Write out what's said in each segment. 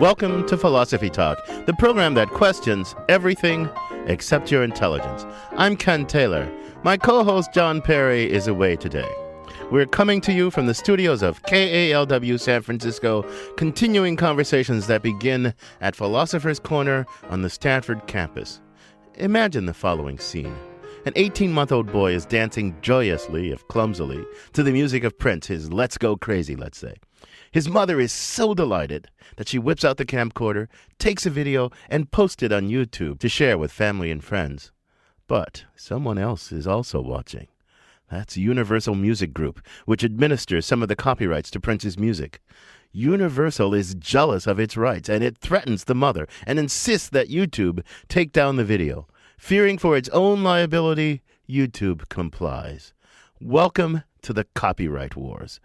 Welcome to Philosophy Talk, the program that questions everything except your intelligence. I'm Ken Taylor. My co-host John Perry is away today. We're coming to you from the studios of KALW San Francisco, continuing conversations that begin at Philosopher's Corner on the Stanford campus. Imagine the following scene. An 18-month-old boy is dancing joyously, if clumsily, to the music of Prince, his Let's Go Crazy, let's say. His mother is so delighted that she whips out the camcorder, takes a video, and posts it on YouTube to share with family and friends. But someone else is also watching. That's Universal Music Group, which administers some of the copyrights to Prince's music. Universal is jealous of its rights, and it threatens the mother and insists that YouTube take down the video. Fearing for its own liability, YouTube complies. Welcome to the copyright wars.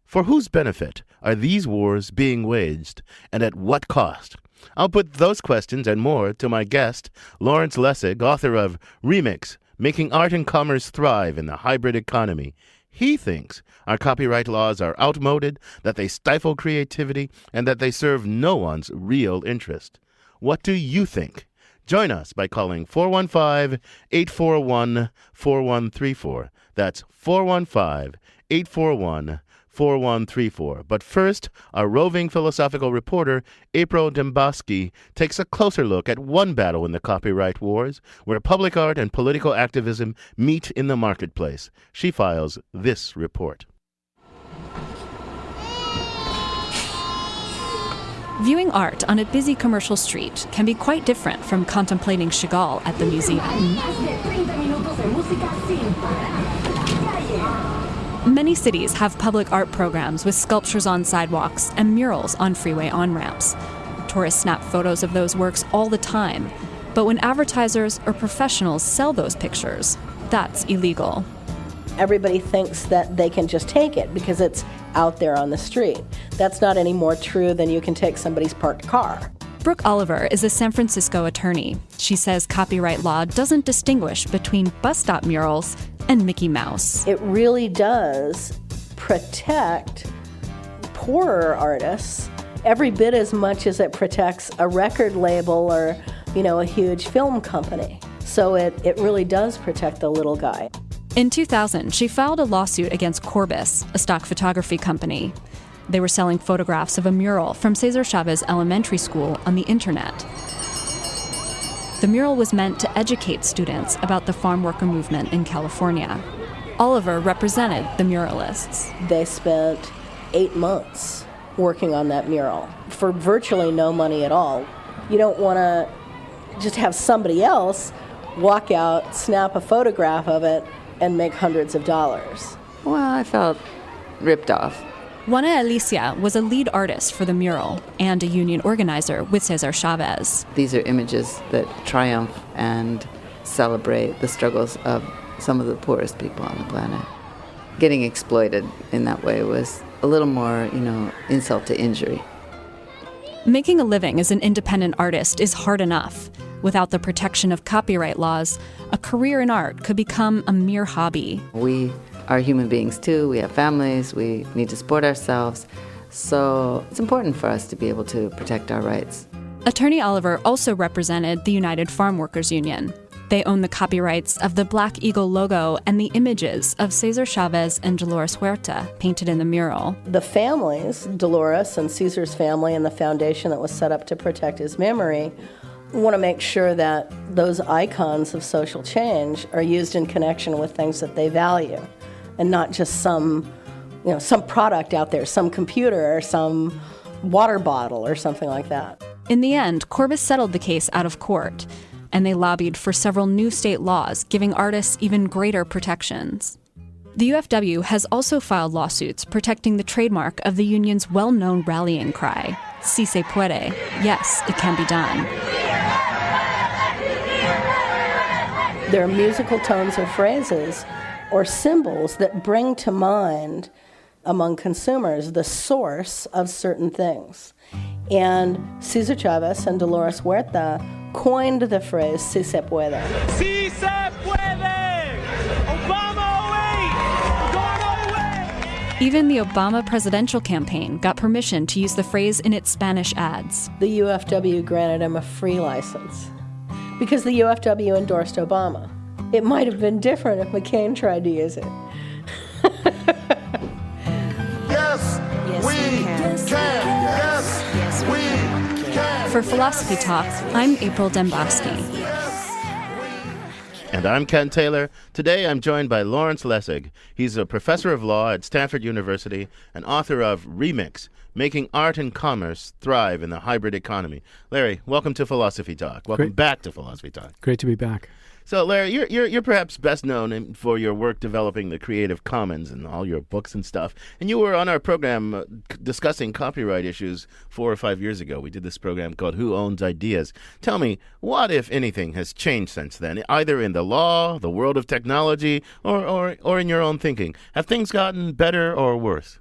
For whose benefit are these wars being waged, and at what cost? I'll put those questions and more to my guest, Lawrence Lessig, author of Remix, Making Art and Commerce Thrive in the Hybrid Economy. He thinks our copyright laws are outmoded, that they stifle creativity, and that they serve no one's real interest. What do you think? Join us by calling 415-841-4134. That's 415-841-4134. But first, our roving philosophical reporter, April Dembosky, takes a closer look at one battle in the copyright wars, where public art and political activism meet in the marketplace. She files this report. Viewing art on a busy commercial street can be quite different from contemplating Chagall at the museum. Many cities have public art programs with sculptures on sidewalks and murals on freeway on-ramps. Tourists snap photos of those works all the time, but when advertisers or professionals sell those pictures, that's illegal. Everybody thinks that they can just take it because it's out there on the street. That's not any more true than you can take somebody's parked car. Brooke Oliver is a San Francisco attorney. She says copyright law doesn't distinguish between bus stop murals and Mickey Mouse. It really does protect poorer artists every bit as much as it protects a record label or, a huge film company. So it really does protect the little guy. In 2000, she filed a lawsuit against Corbis, a stock photography company. They were selling photographs of a mural from Cesar Chavez Elementary School on the internet. The mural was meant to educate students about the farm worker movement in California. Oliver represented the muralists. They spent 8 months working on that mural for virtually no money at all. You don't want to just have somebody else walk out, snap a photograph of it, and make hundreds of dollars. Well, I felt ripped off. Juana Alicia was a lead artist for the mural and a union organizer with Cesar Chavez. These are images that triumph and celebrate the struggles of some of the poorest people on the planet. Getting exploited in that way was a little more, insult to injury. Making a living as an independent artist is hard enough. Without the protection of copyright laws, a career in art could become a mere hobby. We are human beings too. We have families. We need to support ourselves. So it's important for us to be able to protect our rights. Attorney Oliver also represented the United Farm Workers Union. They own the copyrights of the Black Eagle logo and the images of Cesar Chavez and Dolores Huerta painted in the mural. The families, Dolores and Cesar's family and the foundation that was set up to protect his memory, want to make sure that those icons of social change are used in connection with things that they value and not just some product out there, some computer or some water bottle or something like that. In the end, Corbis settled the case out of court, and they lobbied for several new state laws giving artists even greater protections. The UFW has also filed lawsuits protecting the trademark of the union's well-known rallying cry, Si se puede, yes, it can be done. There are musical tones or phrases or symbols that bring to mind among consumers the source of certain things. And Cesar Chavez and Dolores Huerta coined the phrase Si se puede. Si se puede! Obama away! Obama away! Even the Obama presidential campaign got permission to use the phrase in its Spanish ads. The UFW granted him a free license because the UFW endorsed Obama. It might have been different if McCain tried to use it. Yes, we can. Yes, we can. For Philosophy Talk, I'm April Dembowski. And I'm Ken Taylor. Today I'm joined by Lawrence Lessig. He's a professor of law at Stanford University and author of Remix, Making Art and Commerce Thrive in the Hybrid Economy. Larry, welcome to Philosophy Talk. Welcome back to Philosophy Talk. Great to be back. So, Larry, you're perhaps best known for your work developing the Creative Commons and all your books and stuff. And you were on our program discussing copyright issues 4 or 5 years ago. We did this program called Who Owns Ideas? Tell me, what, if anything, has changed since then, either in the law, the world of technology, or in your own thinking? Have things gotten better or worse?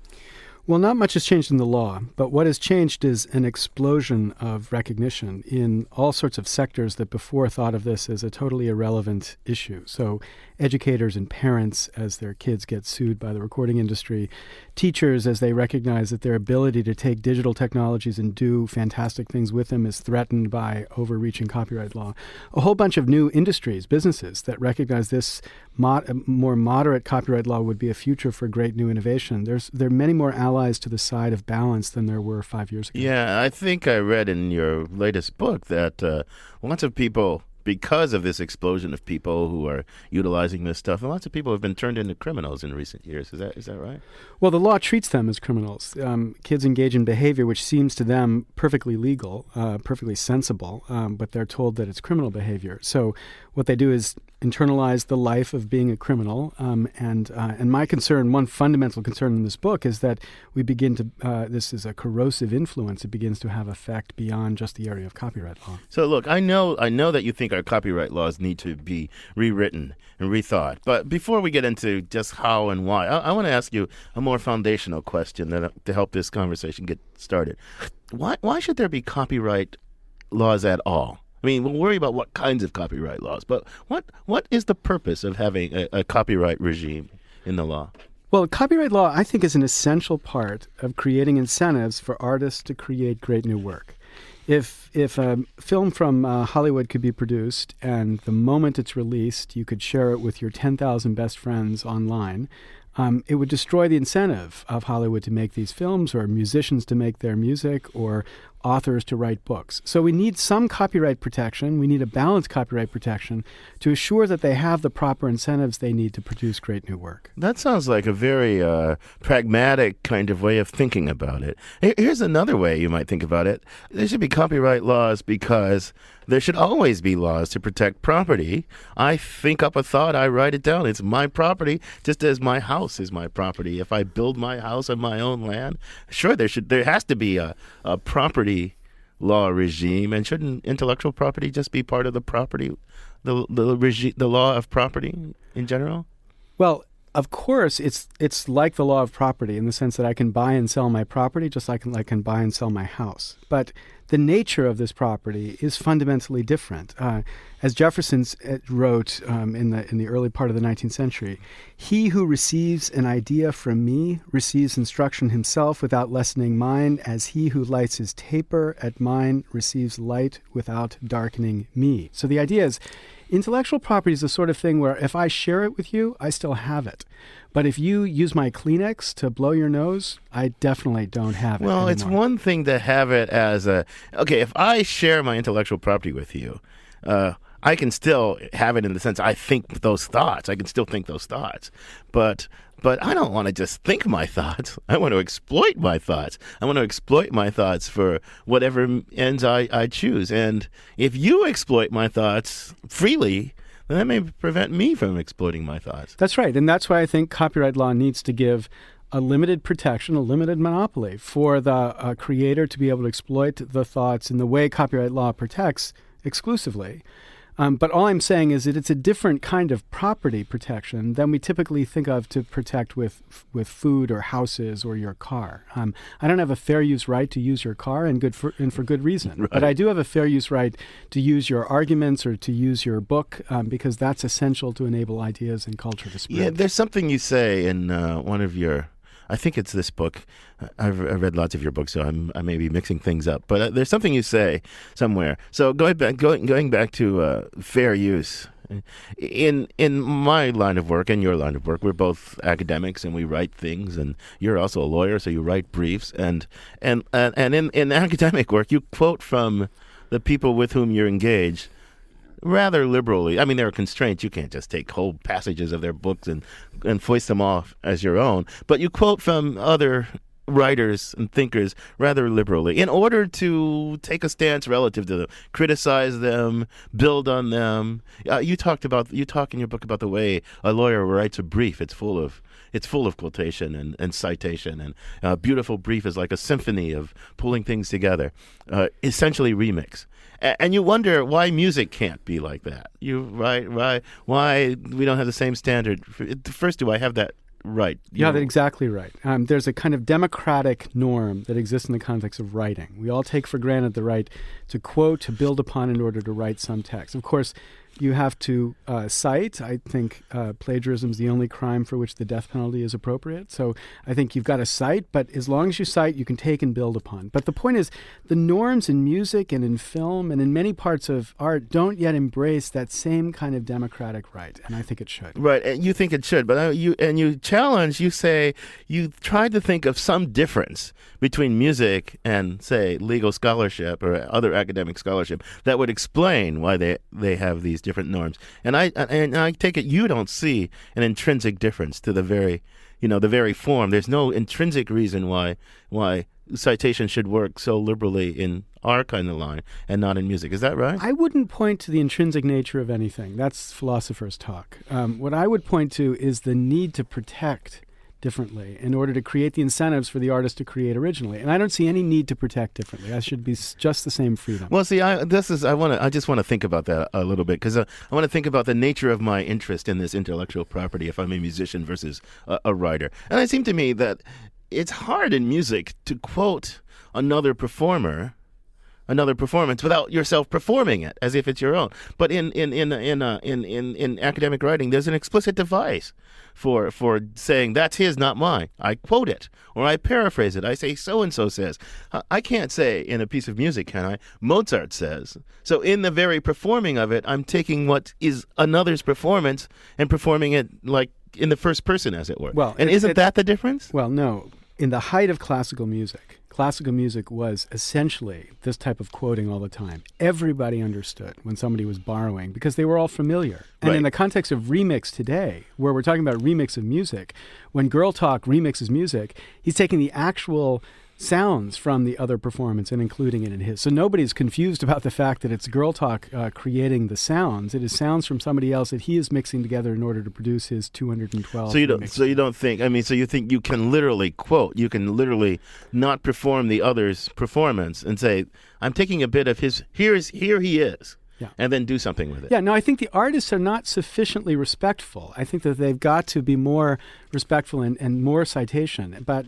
Well, not much has changed in the law, but what has changed is an explosion of recognition in all sorts of sectors that before thought of this as a totally irrelevant issue. So educators and parents as their kids get sued by the recording industry, teachers as they recognize that their ability to take digital technologies and do fantastic things with them is threatened by overreaching copyright law. A whole bunch of new industries, businesses that recognize this more moderate copyright law would be a future for great new innovation. There are many more allies to the side of balance than there were 5 years ago. Yeah, I think I read in your latest book that lots of people, because of this explosion of people who are utilizing this stuff, and lots of people have been turned into criminals in recent years. Is that right? Well, the law treats them as criminals. Kids engage in behavior which seems to them perfectly legal, perfectly sensible, but they're told that it's criminal behavior. So what they do is internalize the life of being a criminal. And my concern, one fundamental concern in this book, is that we begin to, this is a corrosive influence. It begins to have effect beyond just the area of copyright law. So look, I know that you think our copyright laws need to be rewritten and rethought. But before we get into just how and why, I want to ask you a more foundational question to help this conversation get started. Why should there be copyright laws at all? I mean, we'll worry about what kinds of copyright laws, but what is the purpose of having a copyright regime in the law? Well, copyright law, I think, is an essential part of creating incentives for artists to create great new work. If a film from Hollywood could be produced and the moment it's released, you could share it with your 10,000 best friends online, it would destroy the incentive of Hollywood to make these films, or musicians to make their music, or authors to write books. So we need some copyright protection. We need a balanced copyright protection to assure that they have the proper incentives they need to produce great new work. That sounds like a very pragmatic kind of way of thinking about it. Here's another way you might think about it. There should be copyright laws because there should always be laws to protect property. I think up a thought, I write it down. It's my property, just as my house is my property. If I build my house on my own land, sure, there has to be a property law regime. And shouldn't intellectual property just be part of the property, the law of property in general? Well, of course, it's like the law of property in the sense that I can buy and sell my property just like I can buy and sell my house. But the nature of this property is fundamentally different. As Jefferson wrote in the early part of the 19th century, "He who receives an idea from me receives instruction himself without lessening mine, as he who lights his taper at mine receives light without darkening me." So the idea is, intellectual property is the sort of thing where if I share it with you, I still have it. But if you use my Kleenex to blow your nose, I definitely don't have it anymore. It's one thing to have it as okay, if I share my intellectual property with you, I can still have it in the sense I think those thoughts. I can still think those thoughts. But I don't want to just think my thoughts. I want to exploit my thoughts. I want to exploit my thoughts for whatever ends I choose. And if you exploit my thoughts freely, then that may prevent me from exploiting my thoughts. That's right. And that's why I think copyright law needs to give a limited protection, a limited monopoly for the creator to be able to exploit the thoughts in the way copyright law protects exclusively. But all I'm saying is that it's a different kind of property protection than we typically think of to protect with food or houses or your car. I don't have a fair use right to use your car, and for good reason. Right. But I do have a fair use right to use your arguments or to use your book because that's essential to enable ideas and culture to spread. Yeah, there's something you say in one of your I think it's this book. I've read lots of your books, so I may be mixing things up. But there's something you say somewhere. So going back to fair use. In my line of work and your line of work, we're both academics and we write things. And you're also a lawyer, so you write briefs. And in academic work, you quote from the people with whom you're engaged rather liberally. I mean, there are constraints. You can't just take whole passages of their books and foist them off as your own. But you quote from other writers and thinkers rather liberally in order to take a stance relative to them, criticize them, build on them. You talk in your book about the way a lawyer writes a brief. It's full of quotation and citation, and a beautiful brief is like a symphony of pulling things together, essentially remix. And you wonder why music can't be like that. Why we don't have the same standard. First, do I have that right? You have it exactly right. There's a kind of democratic norm that exists in the context of writing. We all take for granted the right to quote, to build upon in order to write some text. Of course, you have to cite. I think plagiarism is the only crime for which the death penalty is appropriate. So I think you've got to cite, but as long as you cite, you can take and build upon. But the point is, the norms in music and in film and in many parts of art don't yet embrace that same kind of democratic right, and I think it should. Right, and you think it should, but you challenge, you say, you tried to think of some difference between music and, say, legal scholarship or other academic scholarship that would explain why they have these different norms. And I take it you don't see an intrinsic difference to the very form. There's no intrinsic reason why citation should work so liberally in our kind of line and not in music. Is that right? I wouldn't point to the intrinsic nature of anything. That's philosophers' talk. What I would point to is the need to protect differently in order to create the incentives for the artist to create originally. And I don't see any need to protect differently. That should be just the same freedom. Well, see, I just want to think about that a little bit, because I want to think about the nature of my interest in this intellectual property if I'm a musician versus a writer. And it seemed to me that it's hard in music to quote another performance without yourself performing it as if it's your own. But in academic writing, there's an explicit device for saying that's his, not mine. I quote it or I paraphrase it. I say so and so says. I can't say in a piece of music, can I? Mozart says. So in the very performing of it, I'm taking what is another's performance and performing it like in the first person, as it were. Well, and isn't that the difference? Well, no. In the height of classical music was essentially this type of quoting all the time. Everybody understood when somebody was borrowing because they were all familiar. And right. In the context of remix today, where we're talking about remix of music, when Girl Talk remixes music, he's taking the actual sounds from the other performance and including it in his. So nobody's confused about the fact that it's Girl Talk creating the sounds. It is sounds from somebody else that he is mixing together in order to produce his 212. So you think you can literally quote, you can literally not perform the other's performance and say, I'm taking a bit of his, here he is. Yeah. And then do something with it. Yeah, no, I think the artists are not sufficiently respectful. I think that they've got to be more respectful and more citation. But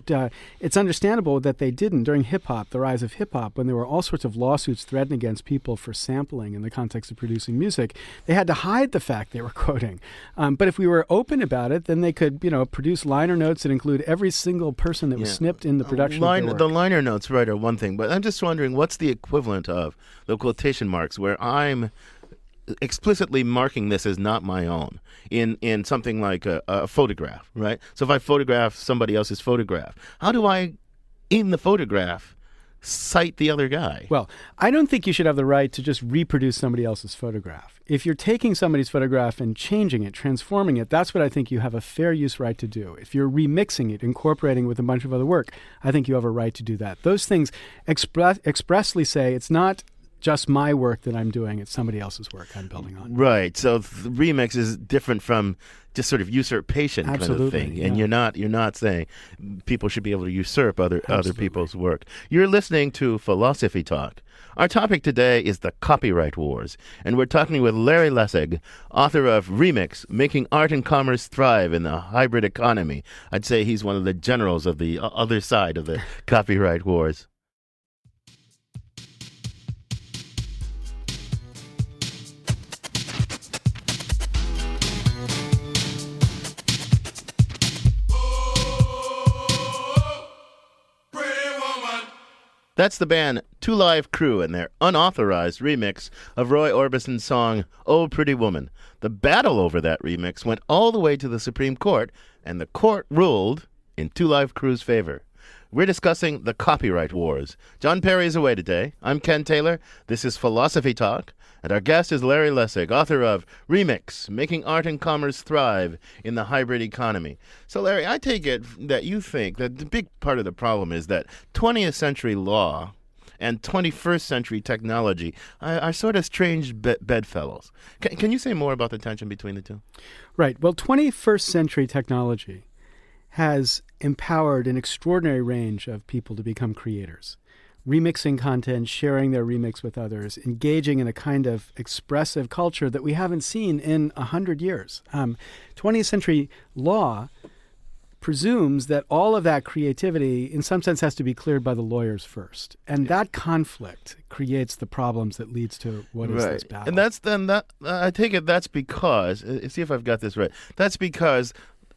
it's understandable that they didn't. During hip-hop, the rise of hip-hop, when there were all sorts of lawsuits threatened against people for sampling in the context of producing music, they had to hide the fact they were quoting. But if we were open about it, then they could, produce liner notes that include every single person that was snipped in the production of their work. The liner notes, right, are one thing. But I'm just wondering, what's the equivalent of the quotation marks where I'm explicitly marking this as not my own in something like a photograph, right? So if I photograph somebody else's photograph, how do I, in the photograph, cite the other guy? Well, I don't think you should have the right to just reproduce somebody else's photograph. If you're taking somebody's photograph and changing it, transforming it, that's what I think you have a fair use right to do. If you're remixing it, incorporating it with a bunch of other work, I think you have a right to do that. Those things expressly say it's not just my work that I'm doing, it's somebody else's work I'm building on. Right. So remix is different from just sort of usurpation Absolutely, kind of thing. yeah. And you're not saying people should be able to usurp other people's work. You're listening to Philosophy Talk. Our topic today is the copyright wars, and we're talking with Larry Lessig, author of Remix, Making Art and Commerce Thrive in the Hybrid Economy. I'd say he's one of the generals of the other side of the copyright wars. That's the band Two Live Crew and their unauthorized remix of Roy Orbison's song, Oh Pretty Woman. The battle over that remix went all the way to the Supreme Court, and the court ruled in Two Live Crew's favor. We're discussing the copyright wars. John Perry is away today. I'm Ken Taylor. This is Philosophy Talk. And our guest is Larry Lessig, author of Remix, Making Art and Commerce Thrive in the Hybrid Economy. So, Larry, I take it that you think that the big part of the problem is that 20th century law and 21st century technology are sort of strange bedfellows. Can you say more about the tension between the two? Right. Well, 21st century technology has empowered an extraordinary range of people to become creators, remixing content, sharing their remix with others, engaging in a kind of expressive culture that we haven't seen in 100 years. 20th century law presumes that all of that creativity, in some sense, has to be cleared by the lawyers first. And that conflict creates the problems that leads to what is this battle. And I take it that's because, see if I've got this right, that's because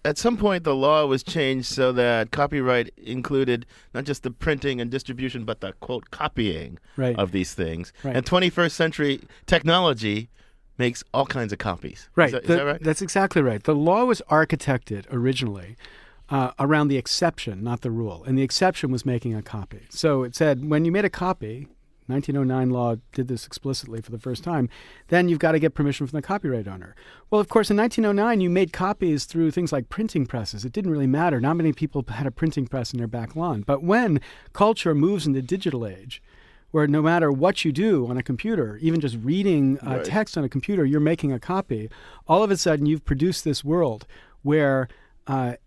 at some point, the law was changed so that copyright included not just the printing and distribution, but the, quote, copying of these things. Right. And 21st century technology makes all kinds of copies. Right. Is that right? That's exactly right. The law was architected originally around the exception, not the rule. And the exception was making a copy. So it said when you made a copy, 1909 law did this explicitly for the first time, then you've got to get permission from the copyright owner. Well, of course, in 1909, you made copies through things like printing presses. It didn't really matter. Not many people had a printing press in their back lawn. But when culture moves into the digital age, where no matter what you do on a computer, even just reading text on a computer, you're making a copy, all of a sudden you've produced this world where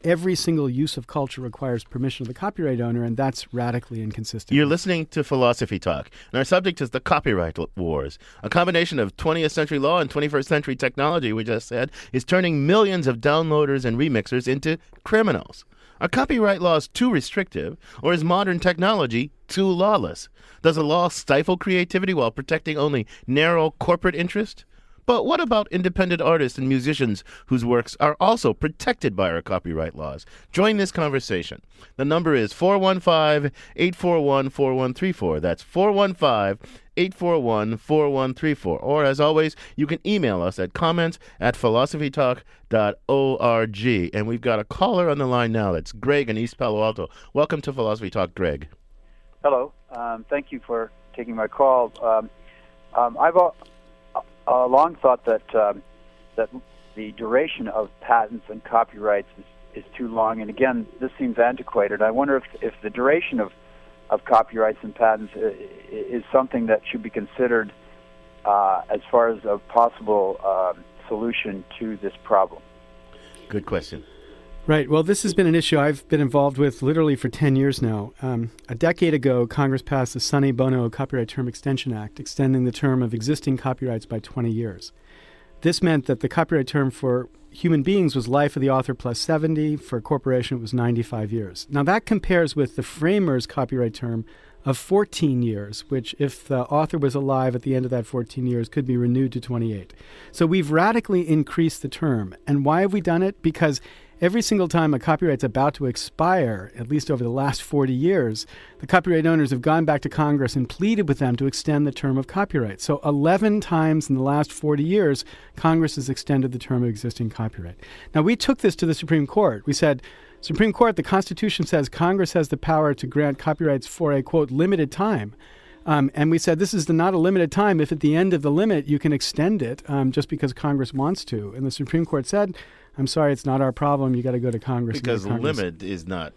every single use of culture requires permission of the copyright owner, and that's radically inconsistent. You're listening to Philosophy Talk, and our subject is the copyright wars. A combination of 20th century law and 21st century technology, we just said, is turning millions of downloaders and remixers into criminals. Are copyright laws too restrictive, or is modern technology too lawless? Does a law stifle creativity while protecting only narrow corporate interest? But what about independent artists and musicians whose works are also protected by our copyright laws? Join this conversation. The number is 415-841-4134. That's 415-841-4134. Or, as always, you can email us at comments@philosophytalk.org. And we've got a caller on the line now. That's Greg in East Palo Alto. Welcome to Philosophy Talk, Greg. Hello. Thank you for taking my call. I've long thought that that the duration of patents and copyrights is too long, and again, this seems antiquated. I wonder if the duration of copyrights and patents is something that should be considered as far as a possible solution to this problem. Good question. Right. Well, this has been an issue I've been involved with literally for 10 years now. A decade ago, Congress passed the Sonny Bono Copyright Term Extension Act, extending the term of existing copyrights by 20 years. This meant that the copyright term for human beings was life of the author plus 70. For a corporation, it was 95 years. Now, that compares with the framers' copyright term of 14 years, which, if the author was alive at the end of that 14 years, could be renewed to 28. So we've radically increased the term. And why have we done it? Because every single time a copyright's about to expire, at least over the last 40 years, the copyright owners have gone back to Congress and pleaded with them to extend the term of copyright. So 11 times in the last 40 years, Congress has extended the term of existing copyright. Now, we took this to the Supreme Court. We said, Supreme Court, the Constitution says Congress has the power to grant copyrights for a, quote, limited time. And we said this is not a limited time if at the end of the limit you can extend it just because Congress wants to. And the Supreme Court said, I'm sorry, it's not our problem. You got to go to Congress. Because the limit is not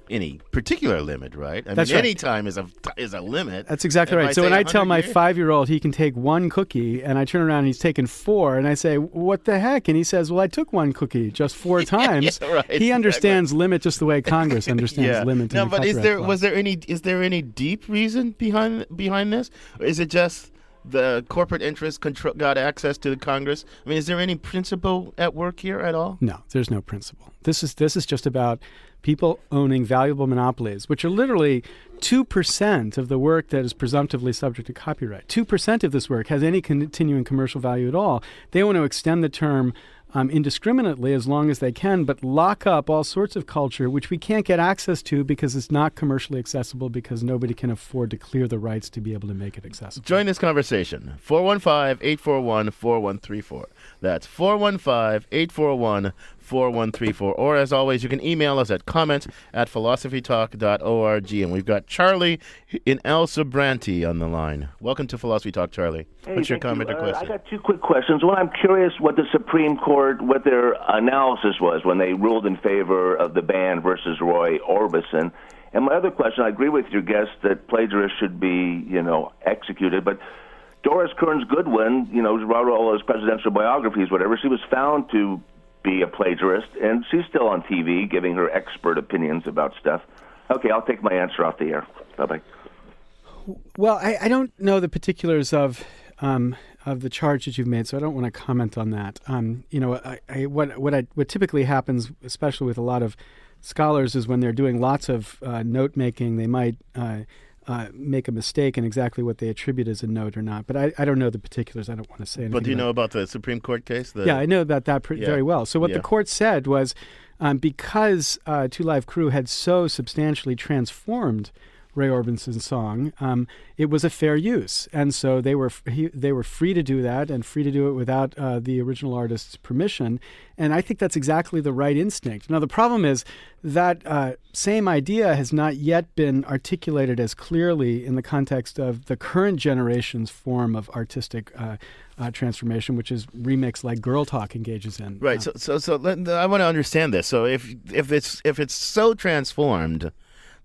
any particular limit, right? That's right. Any time is a limit. That's exactly right. So when I tell my 5-year-old he can take one cookie, and I turn around and he's taken 4, and I say, what the heck? And he says, well, I took one cookie just 4 times. Yeah, right, he understands limit just the way Congress understands limit. No, but is there any deep reason behind this? Or is it just the corporate interest got access to the Congress? I mean, is there any principle at work here at all? No, there's no principle. This is just about people owning valuable monopolies, which are literally 2% of the work that is presumptively subject to copyright. 2% of this work has any continuing commercial value at all. They want to extend the term indiscriminately as long as they can, but lock up all sorts of culture which we can't get access to because it's not commercially accessible, because nobody can afford to clear the rights to be able to make it accessible. Join this conversation. 415-841-4134. That's 415-841-4134. Or, as always, you can email us at comments@philosophytalk.org. And we've got Charlie in El Sobranti on the line. Welcome to Philosophy Talk, Charlie. Hey, What's your thank comment you. or question? I got two quick questions. One, I'm curious what the Supreme Court, what their analysis was when they ruled in favor of the ban versus Roy Orbison. And my other question, I agree with your guest that plagiarists should be, executed, but Doris Kearns Goodwin, wrote all those presidential biographies, whatever, she was found to be a plagiarist, and she's still on TV giving her expert opinions about stuff. Okay, I'll take my answer off the air. Bye-bye. Well, I don't know the particulars of the charge that you've made, so I don't want to comment on that. What typically happens, especially with a lot of scholars, is when they're doing lots of note making, they might make a mistake in exactly what they attribute as a note or not. But I don't know the particulars. I don't want to say anything. But do you know about the Supreme Court case? Yeah, I know about that very well. So what the court said was, because Two Live Crew had so substantially transformed Roy Orbison's song, it was a fair use, and so they were free to do that and free to do it without the original artist's permission. And I think that's exactly the right instinct. Now the problem is that same idea has not yet been articulated as clearly in the context of the current generation's form of artistic transformation, which is remix like Girl Talk engages in. Right. So I want to understand this. So if it's so transformed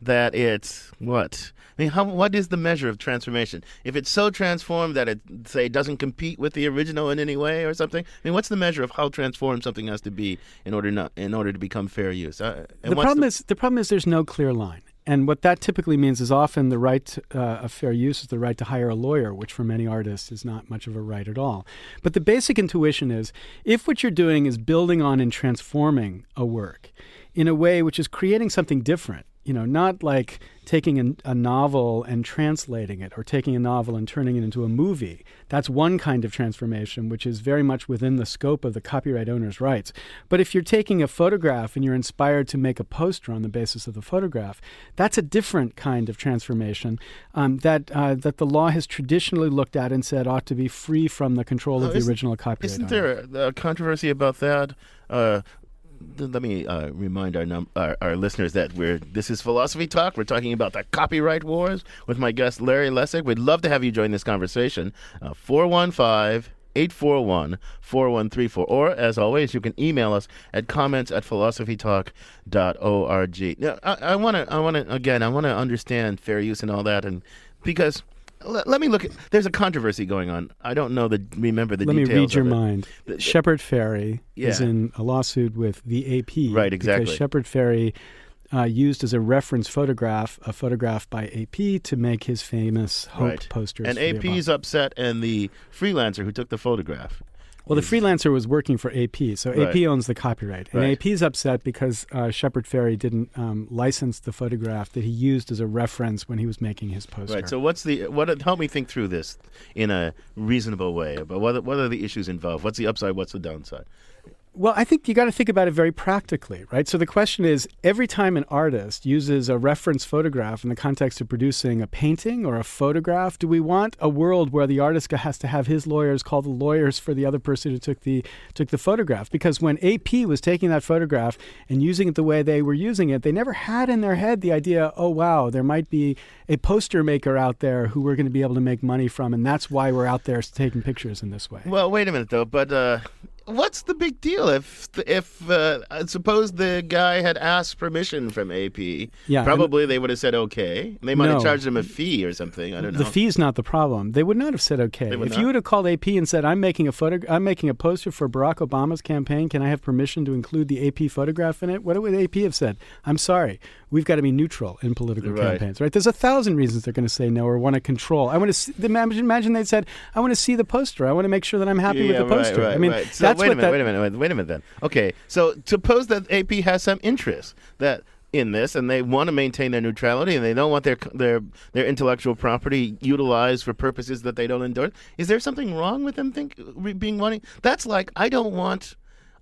that it's what? I mean, what is the measure of transformation? If it's so transformed that it, say, doesn't compete with the original in any way or something, I mean, what's the measure of how transformed something has to be in order to become fair use? The problem is there's no clear line. And what that typically means is often the right of fair use is the right to hire a lawyer, which for many artists is not much of a right at all. But the basic intuition is, if what you're doing is building on and transforming a work in a way which is creating something different, not like taking a novel and translating it, or taking a novel and turning it into a movie. That's one kind of transformation, which is very much within the scope of the copyright owner's rights. But if you're taking a photograph and you're inspired to make a poster on the basis of the photograph, that's a different kind of transformation that the law has traditionally looked at and said ought to be free from the control of the original copyright owner. Isn't there a controversy about that? Let me remind our listeners that this is Philosophy Talk. We're talking about the copyright wars with my guest Larry Lessig. We'd love to have you join this conversation. 415-841-4134. Or, as always, you can email us at comments@philosophytalk.org. Now, I want to understand fair use and all that, and because let me look at. There's a controversy going on. I don't remember the details. Let me read your of it. mind. Shepard Fairey is in a lawsuit with the AP. Right, exactly. Because Shepard Fairey used as a reference photograph a photograph by AP to make his famous Hope posters. And AP's upset, and the freelancer who took the photograph. Well, the freelancer was working for AP, so AP owns the copyright. And AP's upset because Shepard Fairey didn't license the photograph that he used as a reference when he was making his poster. Right. So help me think through this in a reasonable way. But what are the issues involved? What's the upside? What's the downside? Well, I think you got to think about it very practically, right? So the question is, every time an artist uses a reference photograph in the context of producing a painting or a photograph, do we want a world where the artist has to have his lawyers call the lawyers for the other person who took the photograph? Because when AP was taking that photograph and using it the way they were using it, they never had in their head the idea, oh, wow, there might be a poster maker out there who we're going to be able to make money from, and that's why we're out there taking pictures in this way. Well, wait a minute, though, but what's the big deal if suppose the guy had asked permission from AP? Yeah, probably they would have said okay. They might have charged him a fee or something. I don't know. The fee's not the problem. They would not have said okay. If you would have called AP and said, I'm making a poster for Barack Obama's campaign, can I have permission to include the AP photograph in it? What would AP have said? I'm sorry, we've got to be neutral in political campaigns, right? There's 1,000 reasons they're going to say no or want to control. I want to imagine they said, I want to see the poster. I want to make sure that I'm happy with the poster. I mean, so that's wait a minute then. Okay, so suppose that AP has some interest in this, and they want to maintain their neutrality, and they don't want their intellectual property utilized for purposes that they don't endorse. Is there something wrong with them being wanting? That's like, I don't want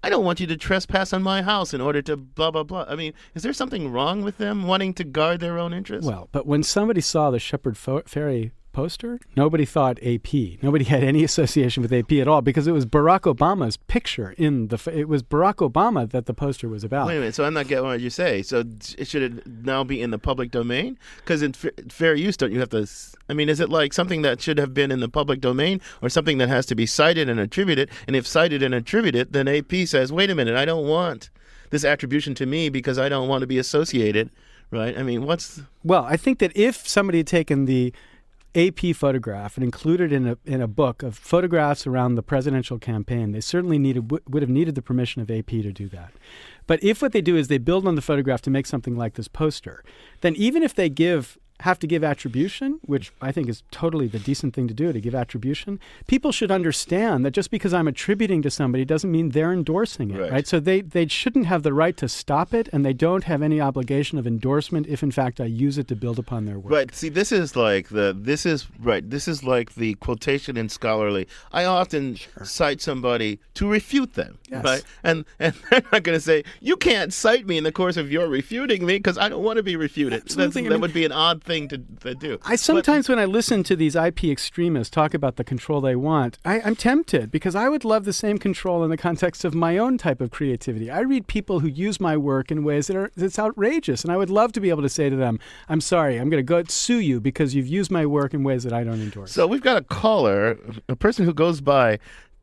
I don't want you to trespass on my house in order to blah, blah, blah. I mean, is there something wrong with them wanting to guard their own interests? Well, but when somebody saw the Shepard Ferry poster, nobody thought AP. Nobody had any association with AP at all because it was Barack Obama's picture it was Barack Obama that the poster was about. Wait a minute. So I'm not getting what you say. So should it now be in the public domain? Because in fair use, don't you have to? I mean, is it like something that should have been in the public domain, or something that has to be cited and attributed? And if cited and attributed, then AP says, "Wait a minute, I don't want this attribution to me because I don't want to be associated." Right? I mean, Well, I think that if somebody had taken the AP photograph and included in a book of photographs around the presidential campaign, they certainly would have needed the permission of AP to do that. But if what they do is they build on the photograph to make something like this poster, then even if they have to give attribution, which I think is totally the decent thing to do, to give attribution, people should understand that just because I'm attributing to somebody doesn't mean they're endorsing it, right? So they shouldn't have the right to stop it, and they don't have any obligation of endorsement if, in fact, I use it to build upon their work. Right. See, this is like the quotation in scholarly. I often cite somebody to refute them, right? And they're not going to say, you can't cite me in the course of your refuting me because I don't want to be refuted. That would be an odd thing to do. When I listen to these IP extremists talk about the control they want, I'm tempted because I would love the same control in the context of my own type of creativity. I read people who use my work in ways that's outrageous, and I would love to be able to say to them, I'm sorry, I'm going to go sue you because you've used my work in ways that I don't endorse. So we've got a caller, a person who goes by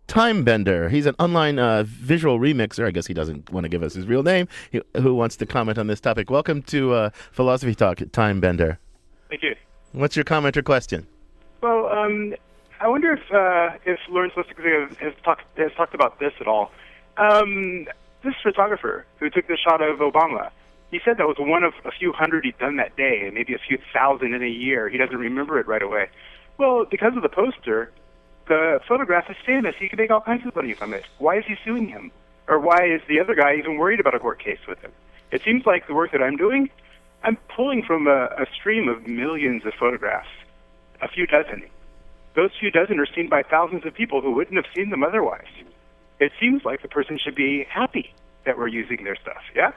Timebender. He's an online visual remixer. I guess he doesn't want to give us his real name. Who wants to comment on this topic? Welcome to Philosophy Talk, Timebender. Thank you. What's your comment or question? Well, I wonder if Lawrence Lessig has talked about this at all. This photographer who took the shot of Obama, he said that was one of a few hundred he'd done that day, and maybe a few thousand in a year. He doesn't remember it right away. Well, because of the poster, the photograph is famous. He can make all kinds of money from it. Why is he suing him? Or why is the other guy even worried about a court case with him? It seems like the work that I'm doing, I'm pulling from a stream of millions of photographs, a few dozen. Those few dozen are seen by thousands of people who wouldn't have seen them otherwise. It seems like the person should be happy that we're using their stuff, yeah?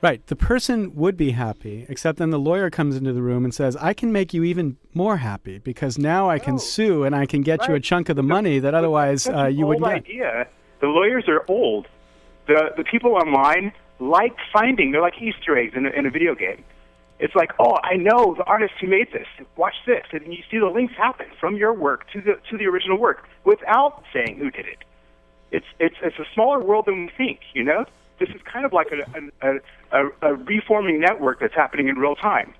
Right. The person would be happy, except then the lawyer comes into the room and says, I can make you even more happy because now I can sue and I can get you a chunk of the money that otherwise you wouldn't get. Idea. The lawyers are old. The people online like finding, they're like Easter eggs in a video game. It's like, oh, I know the artist who made this. Watch this. And you see the links happen from your work to the original work without saying who did it. It's a smaller world than we think, you know? This is kind of like a reforming network that's happening in real time.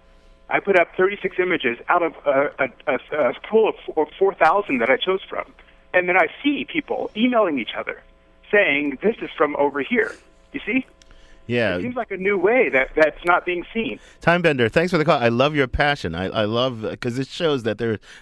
I put up 36 images out of a pool of 4,000 that I chose from. And then I see people emailing each other saying, this is from over here. You see? Yeah. It seems like a new way that's not being seen. Timebender, thanks for the call. I love your passion. I love, because it shows that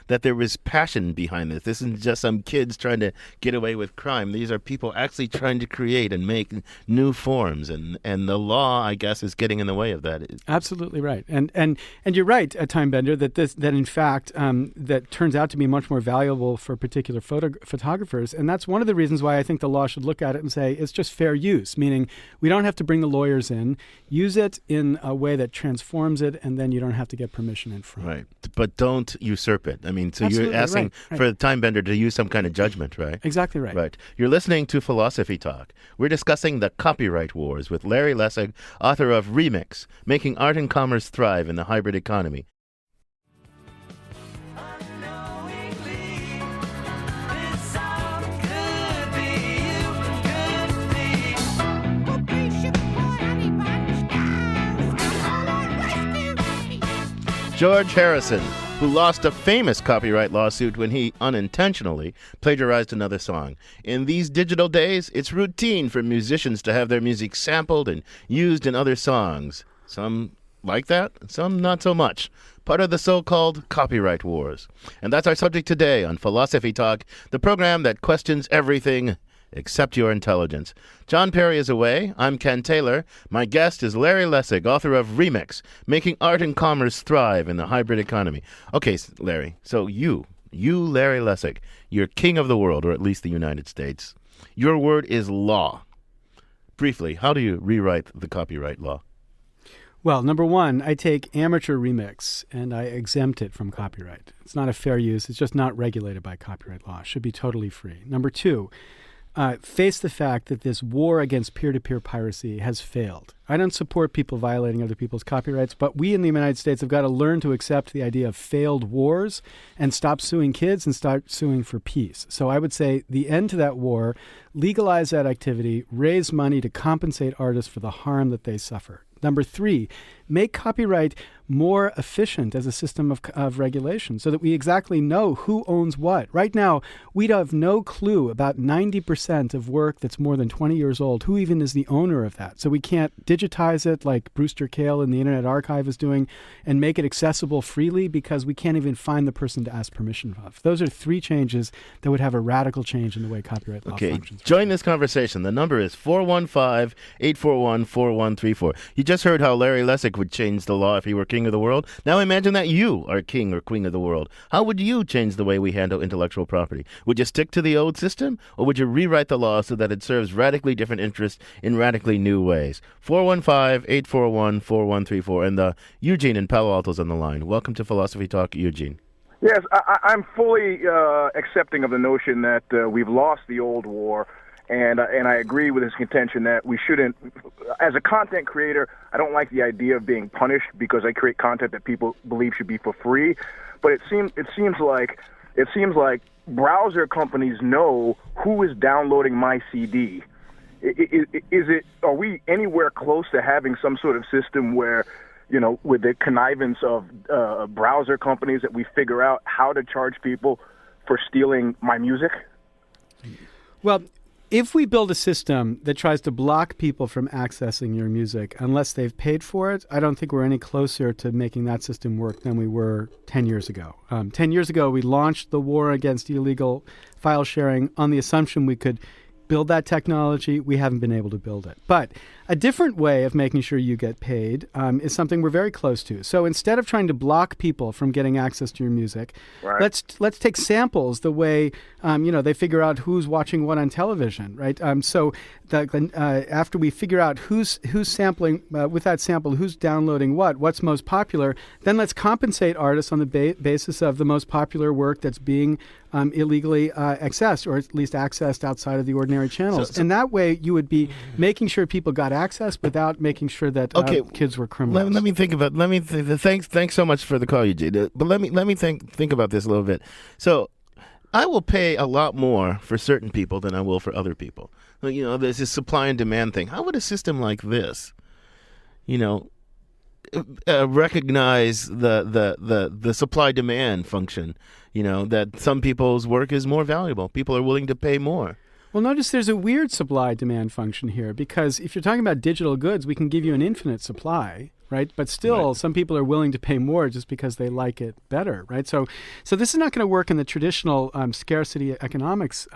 there was passion behind this. This isn't just some kids trying to get away with crime. These are people actually trying to create and make new forms, and the law, I guess, is getting in the way of that. Absolutely right. And you're right, Timebender, that in fact that turns out to be much more valuable for particular photographers, and that's one of the reasons why I think the law should look at it and say it's just fair use, meaning we don't have to bring the lawyers in, use it in a way that transforms it, and then you don't have to get permission in front. Right, but don't usurp it. I mean, so Absolutely, you're asking right. for the Timebender to use some kind of judgment, right? Exactly right. Right. You're listening to Philosophy Talk. We're discussing the copyright wars with Larry Lessig, author of Remix, Making Art and Commerce Thrive in the Hybrid Economy. George Harrison, who lost a famous copyright lawsuit when he unintentionally plagiarized another song. In these digital days, it's routine for musicians to have their music sampled and used in other songs. Some like that, some not so much. Part of the so-called copyright wars. And that's our subject today on Philosophy Talk, the program that questions everything except your intelligence. John Perry is away. I'm Ken Taylor. My guest is Larry Lessig, author of Remix, Making Art and Commerce Thrive in the Hybrid Economy. Okay, Larry, so you, Larry Lessig, you're king of the world, or at least the United States. Your word is law. briefly, how do you rewrite the copyright law? Well, number one, I take amateur remix and I exempt it from copyright. It's not a fair use. It's just not regulated by copyright law. It should be totally free. Number two, face the fact that this war against peer-to-peer piracy has failed. I don't support people violating other people's copyrights, but we in the United States have got to learn to accept the idea of failed wars and stop suing kids and start suing for peace. So I would say the end to that war, legalize that activity, raise money to compensate artists for the harm that they suffer. Number three, make copyright more efficient as a system of regulation so that we exactly know who owns what. Right now, we have no clue about 90% of work that's more than 20 years old, who even is the owner of that. So we can't digitize it like Brewster Kahle in the Internet Archive is doing and make it accessible freely because we can't even find the person to ask permission of. Those are three changes that would have a radical change in the way copyright law functions. Join this conversation. The number is 415-841-4134. You just heard how Larry Lessig would change the law if he were king of the world. Now imagine that you are king or queen of the world. How would you change the way we handle intellectual property? Would you stick to the old system, or would you rewrite the law so that it serves radically different interests in radically new ways? 415-841-4134. And Eugene in Palo Alto's on the line. Welcome to Philosophy Talk, Eugene. Yes, I'm fully accepting of the notion that we've lost the old war. And I agree with his contention that we shouldn't, as a content creator, I don't like the idea of being punished because I create content that people believe should be for free. But it seems like browser companies know who is downloading my CD. Are we anywhere close to having some sort of system where, with the connivance of browser companies, that we figure out how to charge people for stealing my music? Well, if we build a system that tries to block people from accessing your music unless they've paid for it, I don't think we're any closer to making that system work than we were 10 years ago. 10 years ago, we launched the war against illegal file sharing on the assumption we could build that technology. We haven't been able to build it. But a different way of making sure you get paid is something we're very close to. So instead of trying to block people from getting access to your music, right, let's take samples the way they figure out who's watching what on television, right? So after we figure out who's sampling with that sample, who's downloading what's most popular, then let's compensate artists on the basis of the most popular work that's being illegally accessed, or at least accessed outside of the ordinary channels. And that way you would be making sure people got access without making sure that kids were criminals. Let me think about. Thanks so much for the call, Eugene. But let me think about this a little bit. So, I will pay a lot more for certain people than I will for other people. There's this supply and demand thing. How would a system like this, recognize the supply demand function? That some people's work is more valuable. People are willing to pay more. Well, notice there's a weird supply-demand function here, because if you're talking about digital goods, we can give you an infinite supply, right? But still, some people are willing to pay more just because they like it better, right? So this is not going to work in the traditional scarcity economics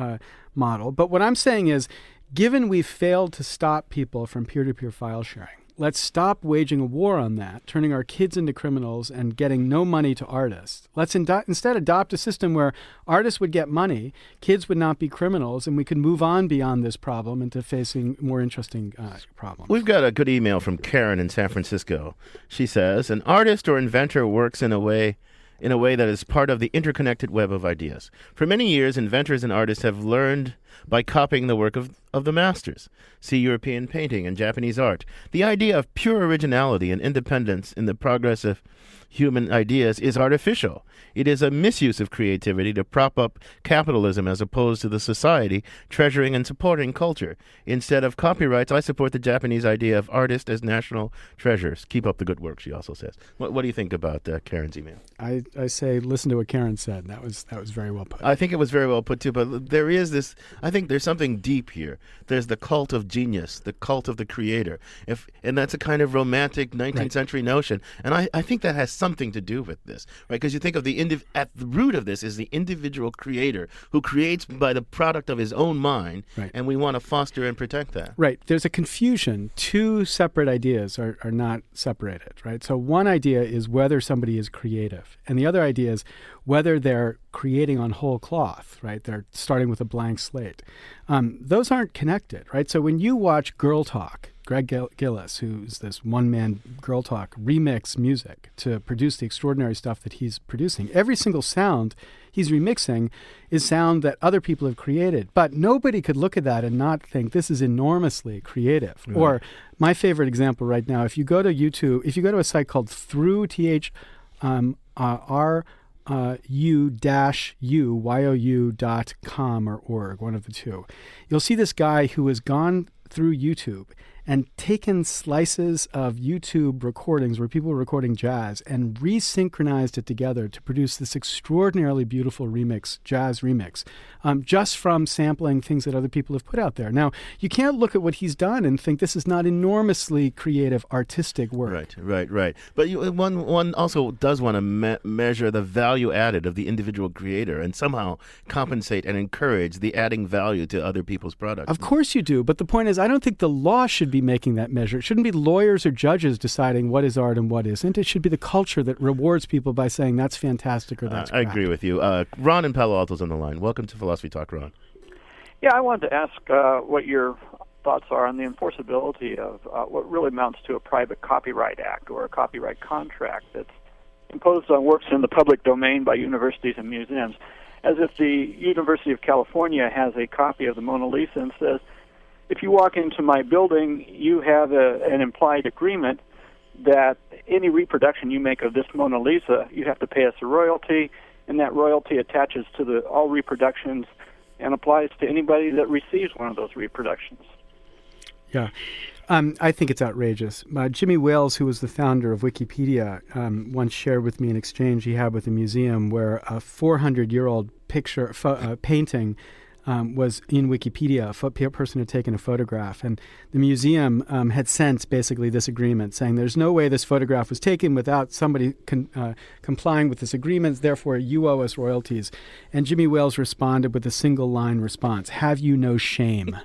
model. But what I'm saying is, given we've failed to stop people from peer-to-peer file sharing, let's stop waging a war on that, turning our kids into criminals and getting no money to artists. Let's instead adopt a system where artists would get money, kids would not be criminals, and we could move on beyond this problem into facing more interesting problems. We've got a good email from Karen in San Francisco. She says, an artist or inventor works in a way that is part of the interconnected web of ideas. For many years, inventors and artists have learned by copying the work of the masters. See European painting and Japanese art. The idea of pure originality and independence in the progress of human ideas is artificial. It is a misuse of creativity to prop up capitalism as opposed to the society treasuring and supporting culture. Instead of copyrights, I support the Japanese idea of artists as national treasures. Keep up the good work, she also says. What do you think about Karen's email? I say listen to what Karen said. That was very well put. I think it was very well put too, but there is this, I think there's something deep here. There's the cult of genius, the cult of the creator. And that's a kind of romantic 19th century notion. And I think that has something to do with this, right? Because you think of at the root of this is the individual creator who creates by the product of his own mind, and we want to foster and protect that. Right. There's a confusion. Two separate ideas are not separated, right? So one idea is whether somebody is creative, and the other idea is whether they're creating on whole cloth, right? They're starting with a blank slate. great. Those aren't connected, right? So when you watch Girl Talk, Greg Gillis, who's this one-man Girl Talk, remix music to produce the extraordinary stuff that he's producing, every single sound he's remixing is sound that other people have created. But nobody could look at that and not think this is enormously creative. Right. Or my favorite example right now, if you go to YouTube, if you go to a site called Through, THRU-YOU.com or org, one of the two, you'll see this guy who has gone through YouTube and taken slices of YouTube recordings where people were recording jazz and resynchronized it together to produce this extraordinarily beautiful remix, jazz remix, just from sampling things that other people have put out there. Now, you can't look at what he's done and think this is not enormously creative, artistic work. Right. But one also does want to measure the value added of the individual creator and somehow compensate and encourage the adding value to other people's products. Of course you do, but the point is, I don't think the law should be making that measure. It shouldn't be lawyers or judges deciding what is art and what isn't. It should be the culture that rewards people by saying that's fantastic or that's I agree with you. Ron in Palo Alto's on the line. Welcome to Philosophy Talk, Ron. Yeah, I wanted to ask what your thoughts are on the enforceability of what really amounts to a private copyright act or a copyright contract that's imposed on works in the public domain by universities and museums, as if the University of California has a copy of the Mona Lisa and says, if you walk into my building, you have an implied agreement that any reproduction you make of this Mona Lisa, you have to pay us a royalty, and that royalty attaches to all reproductions and applies to anybody that receives one of those reproductions. Yeah. I think it's outrageous. Jimmy Wales, who was the founder of Wikipedia, once shared with me an exchange he had with a museum where a 400-year-old painting was in Wikipedia. A person had taken a photograph, and the museum had sent basically this agreement saying there's no way this photograph was taken without somebody complying with this agreement, therefore you owe us royalties. And Jimmy Wales responded with a single line response, "Have you no shame?"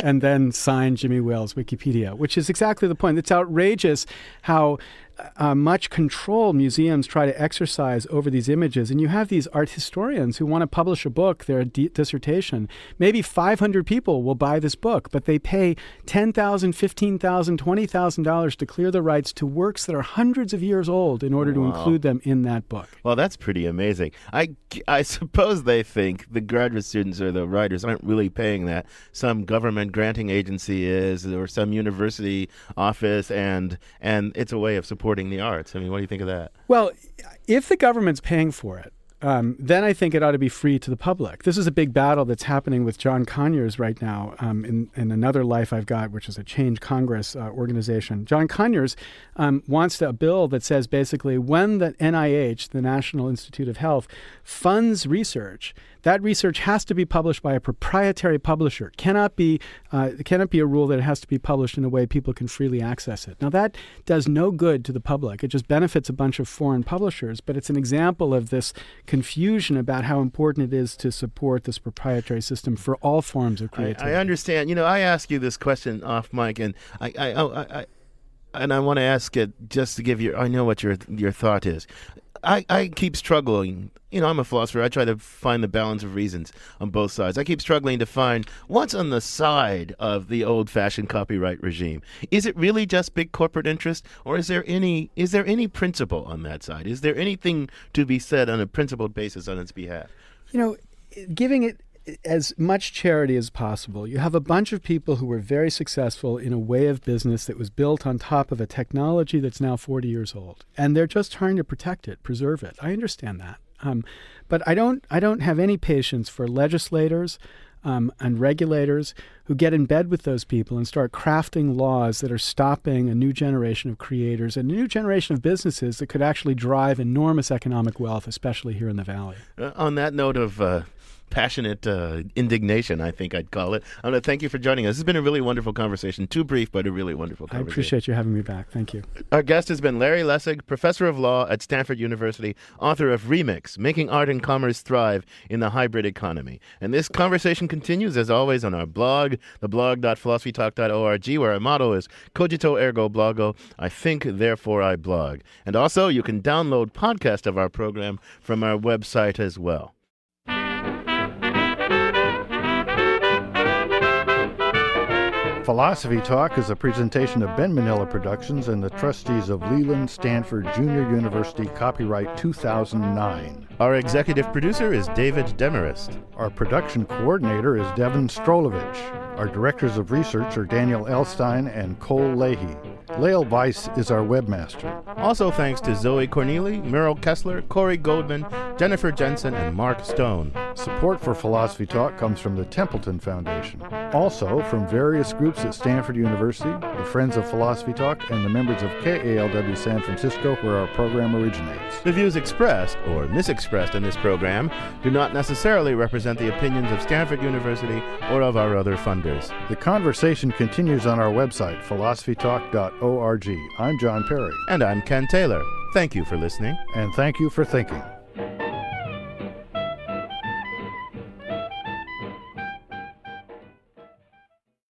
And then signed Jimmy Wales Wikipedia, which is exactly the point. It's outrageous how much control museums try to exercise over these images. And you have these art historians who want to publish a book, their dissertation. Maybe 500 people will buy this book, but they pay $10,000, $15,000, $20,000 to clear the rights to works that are hundreds of years old in order to include them in that book. Well, that's pretty amazing. I suppose they think the graduate students or the writers aren't really paying that. Some government granting agency is, or some university office, and it's a way of supporting the arts. I mean, what do you think of that? Well, if the government's paying for it, then I think it ought to be free to the public. This is a big battle that's happening with John Conyers right now in Another Life I've Got, which is a Change Congress organization. John Conyers wants a bill that says basically when the NIH, the National Institute of Health, funds research, that research has to be published by a proprietary publisher. It cannot be a rule that it has to be published in a way people can freely access it. Now, that does no good to the public. It just benefits a bunch of foreign publishers, but it's an example of this confusion about how important it is to support this proprietary system for all forms of creativity. I understand. You know, I asked you this question off mic, and I want to ask it just to give you. I know what your thought is. I keep struggling. You know, I'm a philosopher. I try to find the balance of reasons on both sides. I keep struggling to find what's on the side of the old-fashioned copyright regime. Is it really just big corporate interest, or is there any principle on that side? Is there anything to be said on a principled basis on its behalf? You know, giving it as much charity as possible. You have a bunch of people who were very successful in a way of business that was built on top of a technology that's now 40 years old, and they're just trying to protect it, preserve it. I understand that. But I don't have any patience for legislators and regulators who get in bed with those people and start crafting laws that are stopping a new generation of creators and a new generation of businesses that could actually drive enormous economic wealth, especially here in the Valley. On that note of passionate indignation, I think I'd call it, I want to thank you for joining us. This has been a really wonderful conversation. Too brief, but a really wonderful conversation. I appreciate you having me back. Thank you. Our guest has been Larry Lessig, professor of law at Stanford University, author of Remix, Making Art and Commerce Thrive in the Hybrid Economy. And this conversation continues, as always, on our blog, theblog.philosophytalk.org, where our motto is Cogito Ergo Blogo, I think, therefore I blog. And also, you can download podcasts of our program from our website as well. Philosophy Talk is a presentation of Ben Manila Productions and the trustees of Leland Stanford Junior University, copyright 2009. Our executive producer is David Demarest. Our production coordinator is Devin Strolovich. Our directors of research are Daniel Elstein and Cole Leahy. Lael Weiss is our webmaster. Also thanks to Zoe Corneli, Merle Kessler, Corey Goldman, Jennifer Jensen, and Mark Stone. Support for Philosophy Talk comes from the Templeton Foundation. Also from various groups at Stanford University, the Friends of Philosophy Talk, and the members of KALW San Francisco, where our program originates. The views expressed or misexpressed in this program do not necessarily represent the opinions of Stanford University or of our other funders. The conversation continues on our website, philosophytalk.org. I'm John Perry. And I'm Ken Taylor. Thank you for listening. And thank you for thinking.